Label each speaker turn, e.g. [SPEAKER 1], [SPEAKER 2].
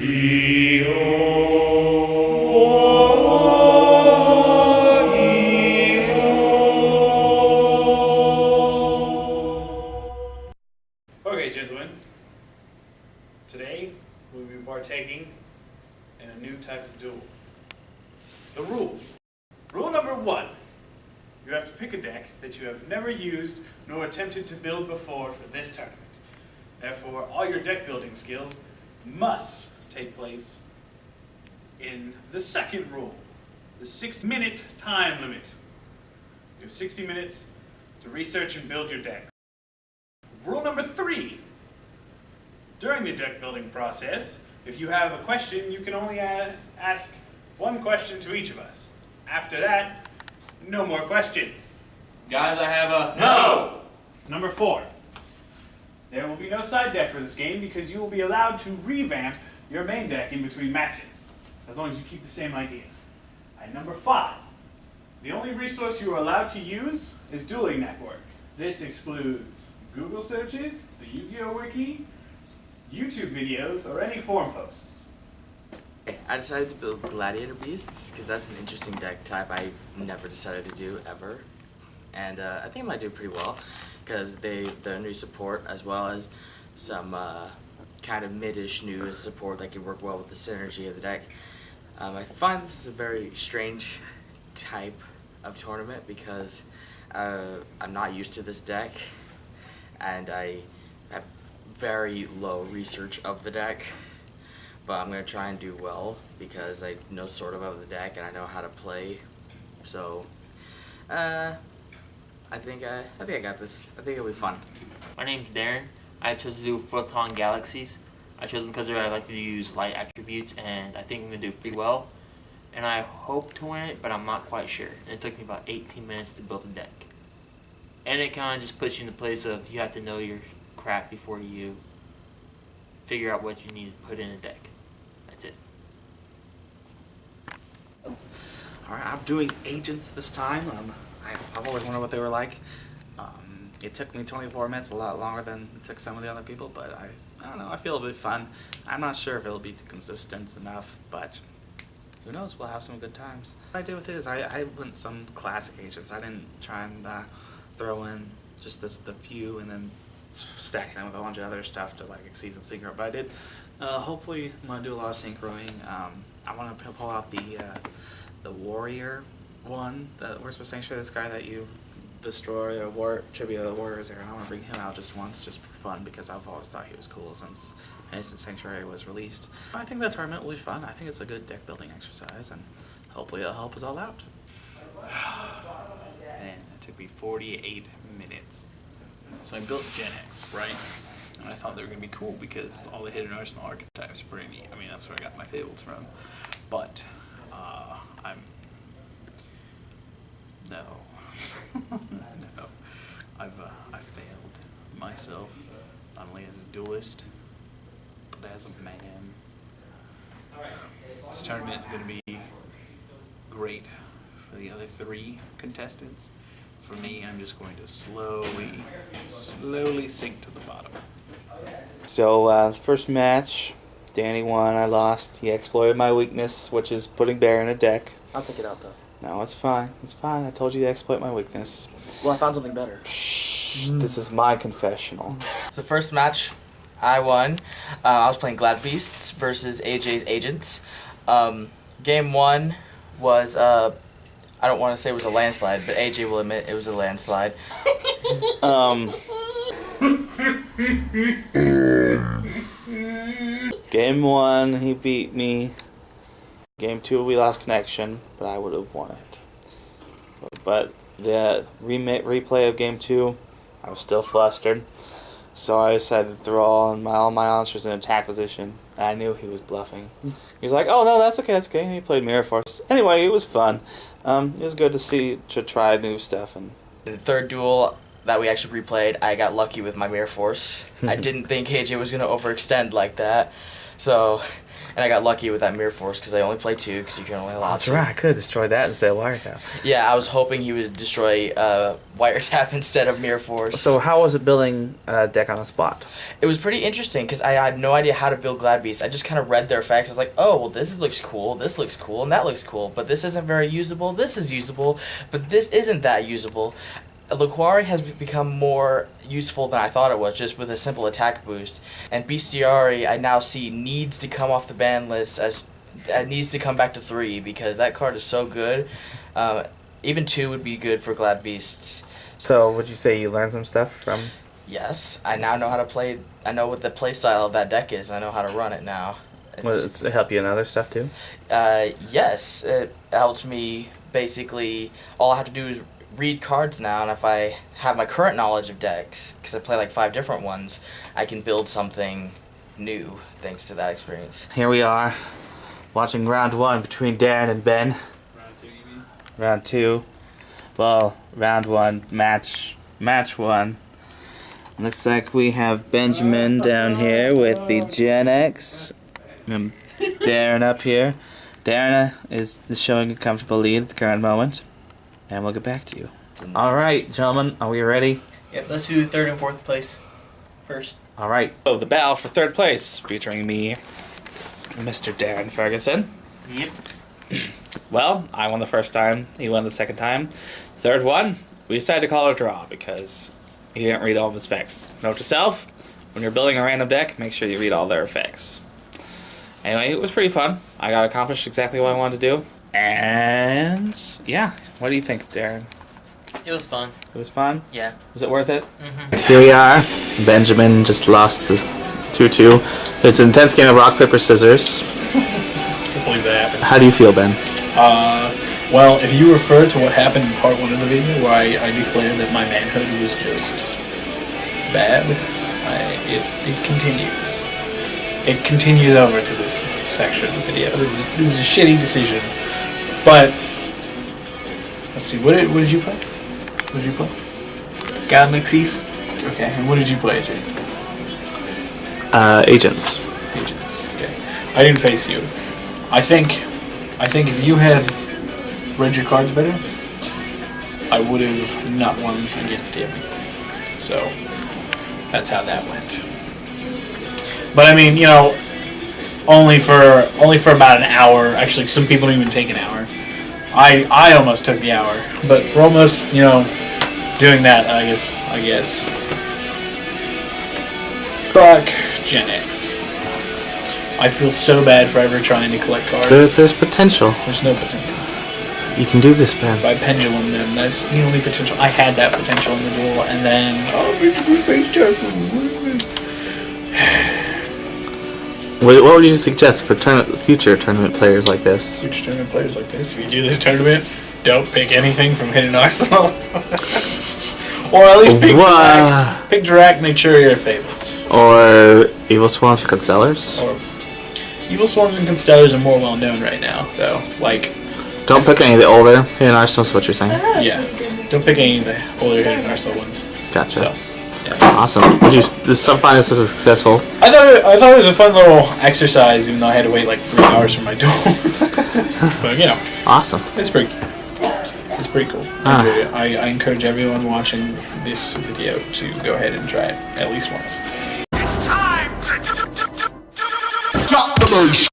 [SPEAKER 1] Okay, gentlemen, today we'll be partaking in a new type of duel. The rules. Rule number 1. You have to pick a deck that you have never used nor attempted to build before for this tournament. Therefore, all your deck building skills must take place in the second rule, the 6-minute time limit. You have 60 minutes to research and build your deck. Rule number 3. During the deck building process, if you have a question, you can only ask one question to each of us. After that, no more questions.
[SPEAKER 2] Guys, I have a
[SPEAKER 1] No! Number 4. There will be no side deck for this game because you will be allowed to revamp your main deck in between matches, as long as you keep the same idea. And number 5. The only resource you are allowed to use is Dueling Network. This excludes Google searches, the Yugioh wiki, YouTube videos, or any forum posts.
[SPEAKER 3] I decided to build Gladiator Beasts because that's an interesting deck type I've never decided to do ever. And I think I might do pretty well because they're new support as well as some kind of mid-ish new support that can work well with the synergy of the deck. I find this is a very strange type of tournament because I'm not used to this deck and I have very low research of the deck, but I'm going to try and do well because I know sort of the deck and I know how to play. So I think I got this. I think it'll be fun.
[SPEAKER 4] My name's Darren. I chose to do Photon Galaxies. I chose them because I like to use light attributes, and I think I'm going to do pretty well. And I hope to win it, but I'm not quite sure. And it took me about 18 minutes to build a deck. And it kind of just puts you in the place of you have to know your crap before you figure out what you need to put in a deck. That's it.
[SPEAKER 5] Alright, I'm doing agents this time. I've always wondered what they were like. It took me 24 minutes, a lot longer than it took some of the other people, but I don't know, I feel it'll be fun. I'm not sure if it'll be consistent enough, but who knows, we'll have some good times. What I did with it is I went some classic agents. I didn't try and throw in just the few and then stack them with a bunch of other stuff to like exceed and synchro, but I did. Hopefully I'm going to do a lot of synchroing. I want to pull out the warrior one, the Where's my Sanctuary, this guy that you destroy a tribute of the warriors there. I want to bring him out just once, just for fun, because I've always thought he was cool since Innocent Sanctuary was released. I think the tournament will be fun. I think it's a good deck building exercise, and hopefully it'll help us all out.
[SPEAKER 6] Man, it took me 48 minutes. So I built Gen X, right? And I thought they were going to be cool because all the hidden arsenal archetypes were pretty neat. I mean, that's where I got my fables from. But, no. No. I failed myself, not only as a duelist, but as a man. This tournament is going to be great for the other 3 contestants. For me, I'm just going to slowly sink to the bottom.
[SPEAKER 7] So, first match, Danny won, I lost. He exploited my weakness, which is putting Bear in a deck.
[SPEAKER 3] I'll take it out though.
[SPEAKER 7] No, it's fine. It's fine. I told you to exploit my weakness.
[SPEAKER 3] Well, I found something better.
[SPEAKER 7] Shh. This is my confessional.
[SPEAKER 3] So first match, I won. I was playing Glad Beasts versus AJ's Agents. Game 1 was, I don't want to say it was a landslide, but AJ will admit it was a landslide.
[SPEAKER 7] Game 1, he beat me. Game 2, we lost connection, but I would have won it. But the replay of Game 2, I was still flustered. So I decided to throw all my monsters in attack position. I knew he was bluffing. He was like, "Oh no, that's okay, that's okay." And he played Mirror Force. Anyway, it was fun. It was good to try new stuff. And
[SPEAKER 3] in the third duel that we actually replayed, I got lucky with my Mirror Force. I didn't think AJ was going to overextend like that. So, and I got lucky with that Mirror Force because I only play 2 because you can only allow
[SPEAKER 7] That's
[SPEAKER 3] 2.
[SPEAKER 7] right. I could have destroyed that instead of Wiretap.
[SPEAKER 3] Yeah, I was hoping he would destroy Wiretap instead of Mirror Force.
[SPEAKER 7] So how was it building a deck on the spot?
[SPEAKER 3] It was pretty interesting because I had no idea how to build Glad Beasts. I just kind of read their effects. I was like, oh, well, this looks cool, and that looks cool, but this isn't very usable, this is usable, but this isn't that usable. Luquari has become more useful than I thought it was, just with a simple attack boost. And Bestiari, I now see needs to come off the ban list as needs to come back to 3 because that card is so good. Even 2 would be good for Glad Beasts.
[SPEAKER 7] So would you say you learned some stuff from?
[SPEAKER 3] Yes, I now know how to play. I know what the play style of that deck is, and I know how to run it now.
[SPEAKER 7] Does it help you in other stuff too?
[SPEAKER 3] Yes, it helps me. Basically, all I have to do is read cards now, and if I have my current knowledge of decks, because I play like 5 different ones, I can build something new thanks to that experience.
[SPEAKER 7] Here we are, watching round 1 between Darren and Ben.
[SPEAKER 6] Round 2, you mean?
[SPEAKER 7] Round 2. Well, round 1, match 1. Looks like we have Benjamin down here with the Gen X. And Darren up here. Darren is showing a comfortable lead at the current moment. And we'll get back to you. Alright, gentlemen, are we ready?
[SPEAKER 4] Yep, let's do 3rd and 4th place first.
[SPEAKER 7] Alright. So, the battle for 3rd place, featuring me, Mr. Darren Ferguson.
[SPEAKER 4] Yep.
[SPEAKER 7] Well, I won the first time, he won the second time. Third one, we decided to call it a draw because he didn't read all of his effects. Note to self, when you're building a random deck, make sure you read all their effects. Anyway, it was pretty fun. I got accomplished exactly what I wanted to do. And, yeah, what do you think, Darren?
[SPEAKER 4] It was fun.
[SPEAKER 7] It was fun?
[SPEAKER 4] Yeah.
[SPEAKER 7] Was it worth it?
[SPEAKER 4] Mm-hmm.
[SPEAKER 7] Here we are. Benjamin just lost to 2-2. It's an intense game of rock, paper, scissors.
[SPEAKER 6] Can't believe that happened.
[SPEAKER 7] How do you feel, Ben?
[SPEAKER 6] Well, if you refer to what happened in part 1 of the video, where I declared that my manhood was just bad, it continues. It continues over to this section of the video. This is a shitty decision. But, let's see, what did you play? What did you play? Galaxies? Okay, and what did you play, Jay?
[SPEAKER 7] Agents.
[SPEAKER 6] Agents, okay. I didn't face you. I think if you had read your cards better, I would have not won against him. So that's how that went. But I mean, you know, only for about an hour. Actually, some people don't even take an hour. I almost took the hour, but for almost, you know, doing that, I guess. Fuck Gen X. I feel so bad for ever trying to collect cards.
[SPEAKER 7] There's potential.
[SPEAKER 6] There's no potential.
[SPEAKER 7] You can do this, Ben.
[SPEAKER 6] If I pendulum them, that's the only potential. I had that potential in the duel, and then mystical space temple.
[SPEAKER 7] What would you suggest for future tournament players like this?
[SPEAKER 6] Future tournament players like this, if you do this tournament, don't pick anything from Hidden Arsenal. Or at least pick Dirac. Pick Dirac, make sure your favorites.
[SPEAKER 7] Or Evil Swarms and Constellars?
[SPEAKER 6] Or Evil Swarms and Constellars are more well known right now, though. Like,
[SPEAKER 7] don't pick any of the older Hidden Arsenals, is what you're saying?
[SPEAKER 6] yeah, don't pick any of the older Hidden Arsenal ones.
[SPEAKER 7] Gotcha.
[SPEAKER 6] So, yeah.
[SPEAKER 7] Awesome. Does some find this as successful?
[SPEAKER 6] I thought it was a fun little exercise, even though I had to wait like 3 hours for my duel. So, you know.
[SPEAKER 7] Awesome.
[SPEAKER 6] It's pretty cool. I enjoy it. I encourage everyone watching this video to go ahead and try it at least once.
[SPEAKER 2] It's time to drop the bass.